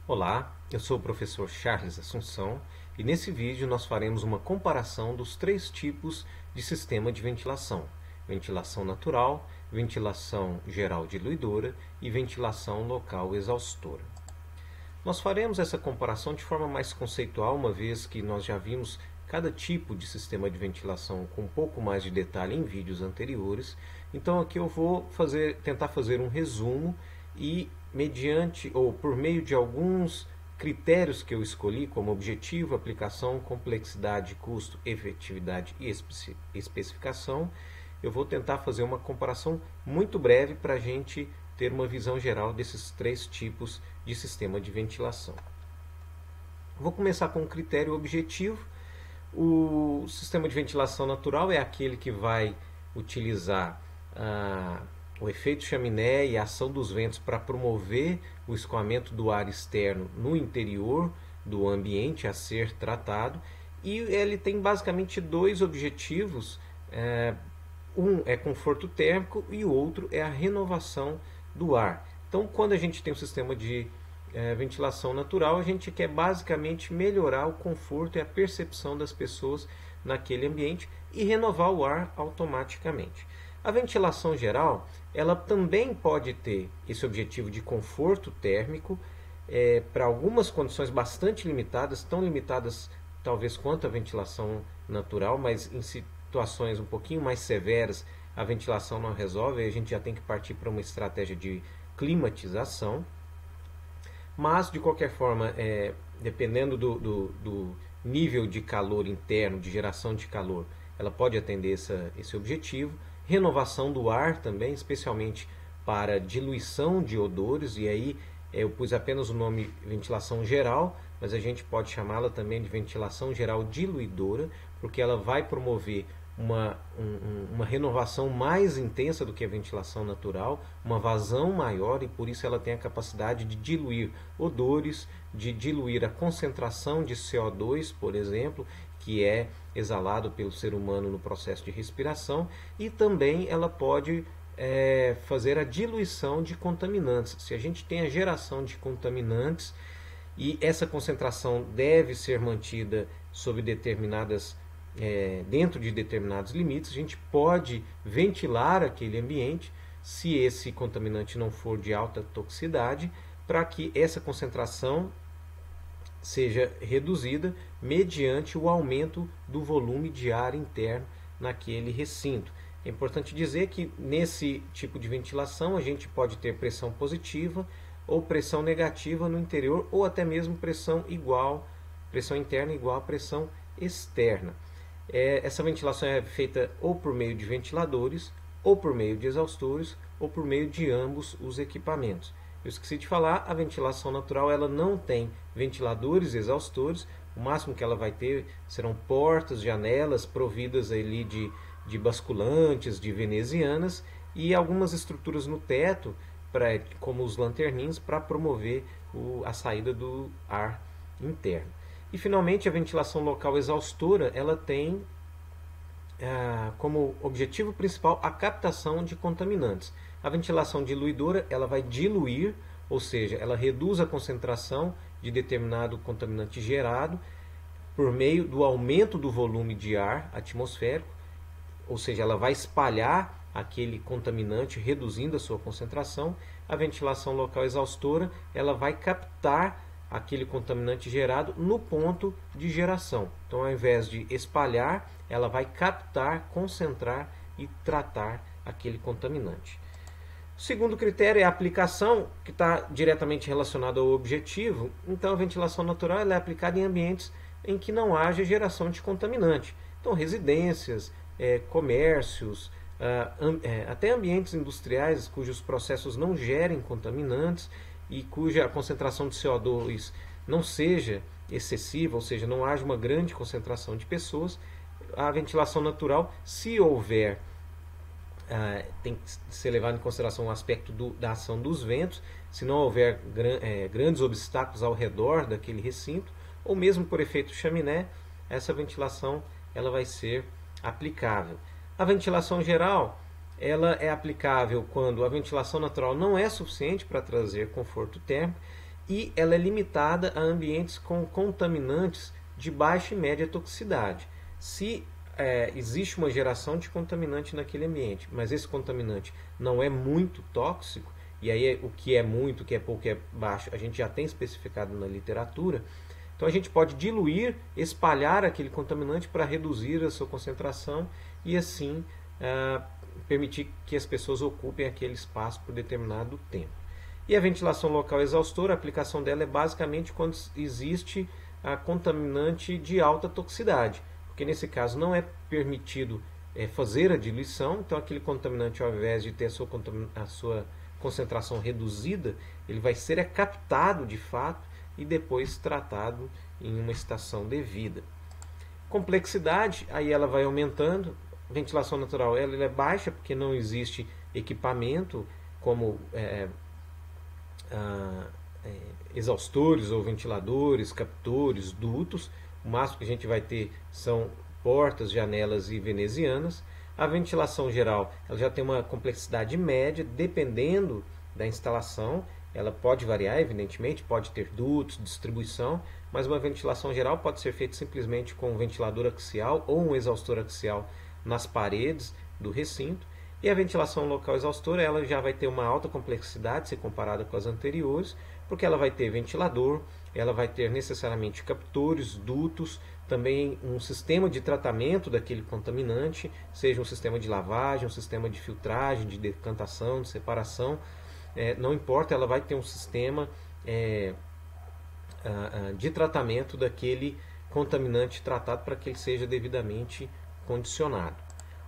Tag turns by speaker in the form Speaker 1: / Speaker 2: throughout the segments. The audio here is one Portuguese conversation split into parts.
Speaker 1: Olá, eu sou o professor Charles Assunção e nesse vídeo nós faremos uma comparação dos três tipos de sistema de ventilação: ventilação natural, ventilação geral diluidora e ventilação local exaustora. Nós faremos essa comparação de forma mais conceitual, uma vez que nós já vimos cada tipo de sistema de ventilação com um pouco mais de detalhe em vídeos anteriores. Então aqui eu vou tentar fazer um resumo e mediante ou por meio de alguns critérios que eu escolhi como objetivo, aplicação, complexidade, custo, efetividade e especificação, eu vou tentar fazer uma comparação muito breve para a gente ter uma visão geral desses três tipos de sistema de ventilação. Vou começar com um critério objetivo. O sistema de ventilação natural é aquele que vai utilizar o efeito chaminé e a ação dos ventos para promover o escoamento do ar externo no interior do ambiente a ser tratado, e ele tem basicamente dois objetivos. Um é conforto térmico e o outro é a renovação do ar. Então, quando a gente tem um sistema de ventilação natural, a gente quer basicamente melhorar o conforto e a percepção das pessoas naquele ambiente e renovar o ar automaticamente. A ventilação geral, ela também pode ter esse objetivo de conforto térmico para algumas condições bastante limitadas, tão limitadas talvez quanto a ventilação natural, mas em situações um pouquinho mais severas a ventilação não resolve, aí a gente já tem que partir para uma estratégia de climatização. Mas, de qualquer forma, dependendo do nível de calor interno, de geração de calor, ela pode atender esse objetivo. Renovação do ar também, especialmente para diluição de odores, e aí eu pus apenas o nome ventilação geral, mas a gente pode chamá-la também de ventilação geral diluidora, porque ela vai promover uma renovação mais intensa do que a ventilação natural, uma vazão maior, e por isso ela tem a capacidade de diluir odores, de diluir a concentração de CO2, por exemplo, que é exalado pelo ser humano no processo de respiração, e também ela pode fazer a diluição de contaminantes. Se a gente tem a geração de contaminantes e essa concentração deve ser mantida sob dentro de determinados limites, a gente pode ventilar aquele ambiente, se esse contaminante não for de alta toxicidade, para que essa concentração seja reduzida mediante o aumento do volume de ar interno naquele recinto. É importante dizer que nesse tipo de ventilação a gente pode ter pressão positiva ou pressão negativa no interior, ou até mesmo pressão interna igual à pressão externa. Essa ventilação é feita ou por meio de ventiladores, ou por meio de exaustores, ou por meio de ambos os equipamentos. Eu esqueci de falar, a ventilação natural ela não tem ventiladores e exaustores. O máximo que ela vai ter serão portas, janelas providas ali de basculantes, de venezianas, e algumas estruturas no teto, como os lanterninhos, para promover a saída do ar interno. E finalmente a ventilação local exaustora, ela tem como objetivo principal a captação de contaminantes. A ventilação diluidora, ela vai diluir, ou seja, ela reduz a concentração de determinado contaminante gerado por meio do aumento do volume de ar atmosférico, ou seja, ela vai espalhar aquele contaminante, reduzindo a sua concentração. A ventilação local exaustora, ela vai captar aquele contaminante gerado no ponto de geração. Então, ao invés de espalhar, ela vai captar, concentrar e tratar aquele contaminante. O segundo critério é a aplicação, que está diretamente relacionado ao objetivo. Então, a ventilação natural ela é aplicada em ambientes em que não haja geração de contaminante. Então, residências, comércios, até ambientes industriais cujos processos não gerem contaminantes e cuja concentração de CO2 não seja excessiva, ou seja, não haja uma grande concentração de pessoas. A ventilação natural, se houver, tem que ser levado em consideração o aspecto da ação dos ventos, se não houver grandes obstáculos ao redor daquele recinto, ou mesmo por efeito chaminé, essa ventilação ela vai ser aplicável. A ventilação geral, ela é aplicável quando a ventilação natural não é suficiente para trazer conforto térmico e ela é limitada a ambientes com contaminantes de baixa e média toxicidade. Se existe uma geração de contaminante naquele ambiente, mas esse contaminante não é muito tóxico, e aí o que é muito, o que é pouco, o que é baixo, a gente já tem especificado na literatura, então a gente pode diluir, espalhar aquele contaminante para reduzir a sua concentração e assim permitir que as pessoas ocupem aquele espaço por determinado tempo. E a ventilação local exaustora, a aplicação dela é basicamente quando existe a contaminante de alta toxicidade, porque nesse caso não é permitido fazer a diluição, então aquele contaminante, ao invés de ter a sua concentração reduzida, ele vai ser captado de fato e depois tratado em uma estação devida. Complexidade, aí ela vai aumentando. Ventilação natural ela é baixa porque não existe equipamento como exaustores ou ventiladores, captores, dutos. O máximo que a gente vai ter são portas, janelas e venezianas. A ventilação geral ela já tem uma complexidade média, dependendo da instalação. Ela pode variar, evidentemente, pode ter dutos, distribuição, mas uma ventilação geral pode ser feita simplesmente com um ventilador axial ou um exaustor axial nas paredes do recinto. E a ventilação local exaustora ela já vai ter uma alta complexidade se comparada com as anteriores, porque ela vai ter ventilador, ela vai ter necessariamente captores, dutos, também um sistema de tratamento daquele contaminante, seja um sistema de lavagem, um sistema de filtragem, de decantação, de separação, não importa, ela vai ter um sistema de tratamento daquele contaminante tratado para que ele seja devidamente condicionado.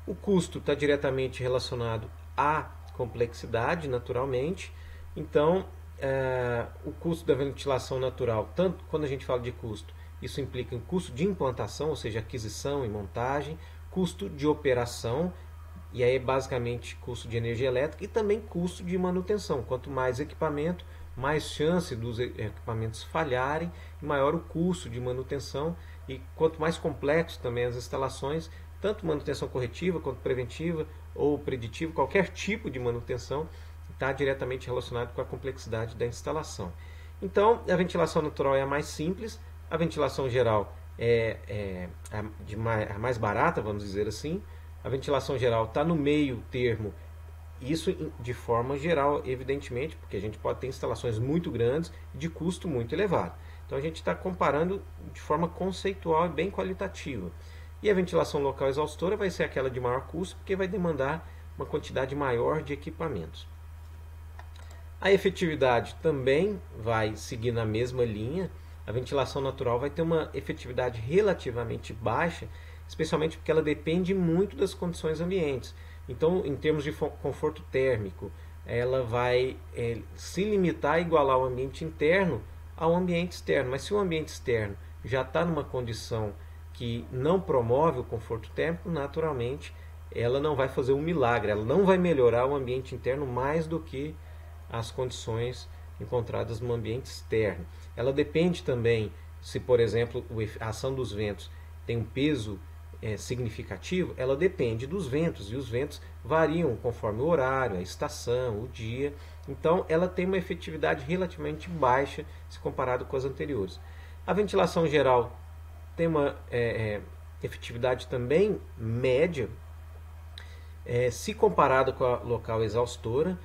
Speaker 1: O custo está diretamente relacionado à complexidade, naturalmente. Então, o custo da ventilação natural, tanto quando a gente fala de custo, isso implica em custo de implantação, ou seja, aquisição e montagem, custo de operação, e aí basicamente custo de energia elétrica e também custo de manutenção. Quanto mais equipamento, mais chance dos equipamentos falharem, maior o custo de manutenção, e quanto mais complexo também as instalações, tanto manutenção corretiva quanto preventiva ou preditiva, qualquer tipo de manutenção está diretamente relacionado com a complexidade da instalação. Então, a ventilação natural é a mais simples, a ventilação geral é a mais barata, vamos dizer assim. A ventilação geral está no meio termo, isso de forma geral, evidentemente, porque a gente pode ter instalações muito grandes e de custo muito elevado. Então a gente está comparando de forma conceitual e bem qualitativa. E a ventilação local exaustora vai ser aquela de maior custo, porque vai demandar uma quantidade maior de equipamentos. A efetividade também vai seguir na mesma linha. A ventilação natural vai ter uma efetividade relativamente baixa, especialmente porque ela depende muito das condições ambientes. Então, em termos de conforto térmico, ela vai se limitar a igualar o ambiente interno ao ambiente externo. Mas se o ambiente externo já está numa condição que não promove o conforto térmico, naturalmente ela não vai fazer um milagre, ela não vai melhorar o ambiente interno mais do que as condições encontradas no ambiente externo. Ela depende também, se por exemplo a ação dos ventos tem um peso significativo, ela depende dos ventos, e os ventos variam conforme o horário, a estação, o dia. Então ela tem uma efetividade relativamente baixa se comparado com as anteriores. A ventilação geral tem uma efetividade também média, se comparado com a local exaustora.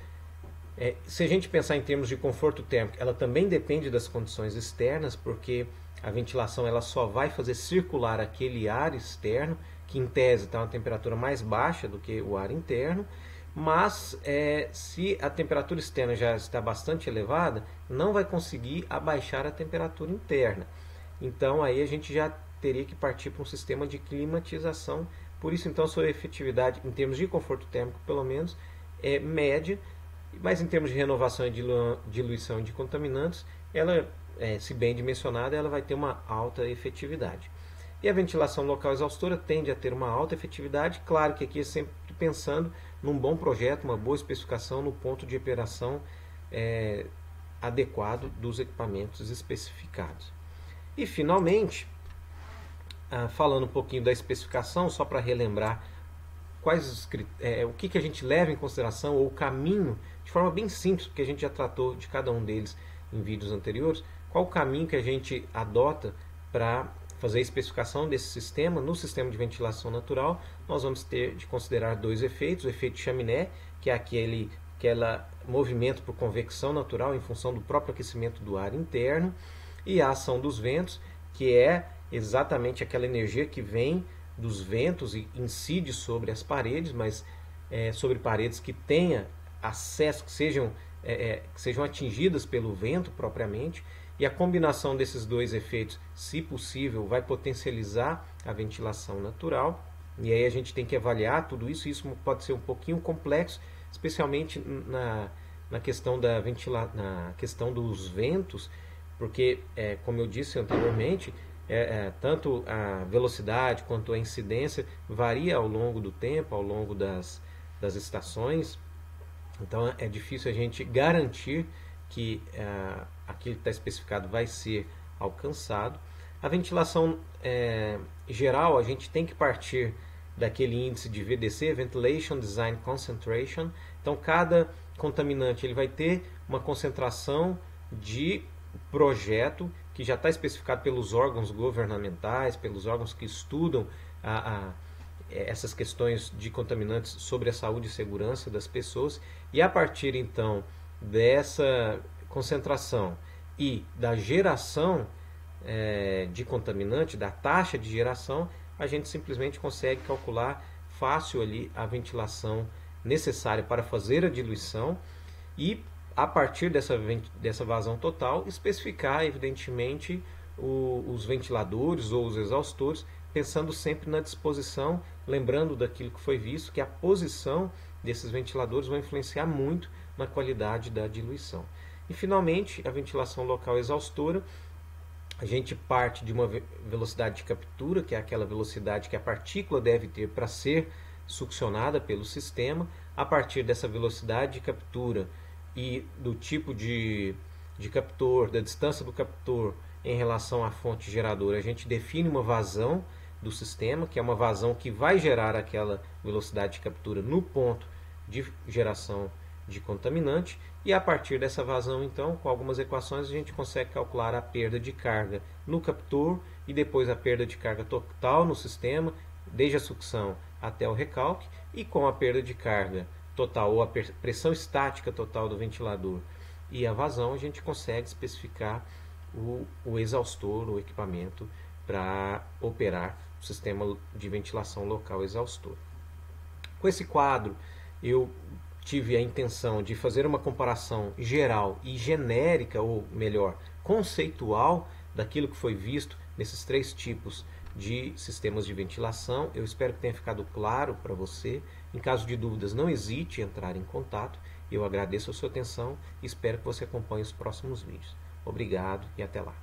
Speaker 1: Se a gente pensar em termos de conforto térmico, ela também depende das condições externas, porque a ventilação ela só vai fazer circular aquele ar externo, que em tese está uma temperatura mais baixa do que o ar interno, mas se a temperatura externa já está bastante elevada, não vai conseguir abaixar a temperatura interna. Então aí a gente já teria que partir para um sistema de climatização. Por isso então a sua efetividade em termos de conforto térmico pelo menos é média, mas em termos de renovação e diluição de contaminantes, ela, se bem dimensionada, ela vai ter uma alta efetividade. E a ventilação local exaustora tende a ter uma alta efetividade, claro que aqui é sempre pensando num bom projeto, uma boa especificação no ponto de operação adequado dos equipamentos especificados. E finalmente, falando um pouquinho da especificação, só para relembrar o que a gente leva em consideração, ou o caminho, de forma bem simples, porque a gente já tratou de cada um deles em vídeos anteriores, qual o caminho que a gente adota para fazer a especificação desse sistema. No sistema de ventilação natural, nós vamos ter de considerar dois efeitos: o efeito chaminé, que é aquele movimento por convecção natural em função do próprio aquecimento do ar interno, e a ação dos ventos, que é exatamente aquela energia que vem dos ventos e incide sobre as paredes, mas sobre paredes que tenha acesso, que sejam atingidas pelo vento propriamente. E a combinação desses dois efeitos, se possível, vai potencializar a ventilação natural. E aí a gente tem que avaliar tudo isso. Isso pode ser um pouquinho complexo, especialmente na questão na questão dos ventos, porque, como eu disse anteriormente, tanto a velocidade quanto a incidência varia ao longo do tempo, ao longo das estações. Então é difícil a gente garantir que aquilo que está especificado vai ser alcançado. A ventilação geral, a gente tem que partir daquele índice de VDC, Ventilation Design Concentration. Então cada contaminante ele vai ter uma concentração de projeto que já está especificado pelos órgãos governamentais, pelos órgãos que estudam essas questões de contaminantes sobre a saúde e segurança das pessoas. E a partir então dessa concentração e da geração de contaminante, da taxa de geração, a gente simplesmente consegue calcular fácil ali a ventilação necessária para fazer a diluição e, a partir dessa vazão total, especificar evidentemente os ventiladores ou os exaustores, pensando sempre na disposição, lembrando daquilo que foi visto, que a posição desses ventiladores vai influenciar muito na qualidade da diluição. E finalmente, a ventilação local exaustora, a gente parte de uma velocidade de captura, que é aquela velocidade que a partícula deve ter para ser succionada pelo sistema. A partir dessa velocidade de captura e do tipo de captor, da distância do captor em relação à fonte geradora, a gente define uma vazão do sistema, que é uma vazão que vai gerar aquela velocidade de captura no ponto de geração de contaminante. E a partir dessa vazão, então, com algumas equações, a gente consegue calcular a perda de carga no captor e depois a perda de carga total no sistema, desde a sucção até o recalque, e com a perda de carga total ou a pressão estática total do ventilador e a vazão, a gente consegue especificar o exaustor, o equipamento para operar o sistema de ventilação local exaustor. Com esse quadro, eu tive a intenção de fazer uma comparação geral e genérica, ou melhor, conceitual, daquilo que foi visto nesses três tipos de sistemas de ventilação. Eu espero que tenha ficado claro para você. Em caso de dúvidas, não hesite em entrar em contato. Eu agradeço a sua atenção e espero que você acompanhe os próximos vídeos. Obrigado e até lá.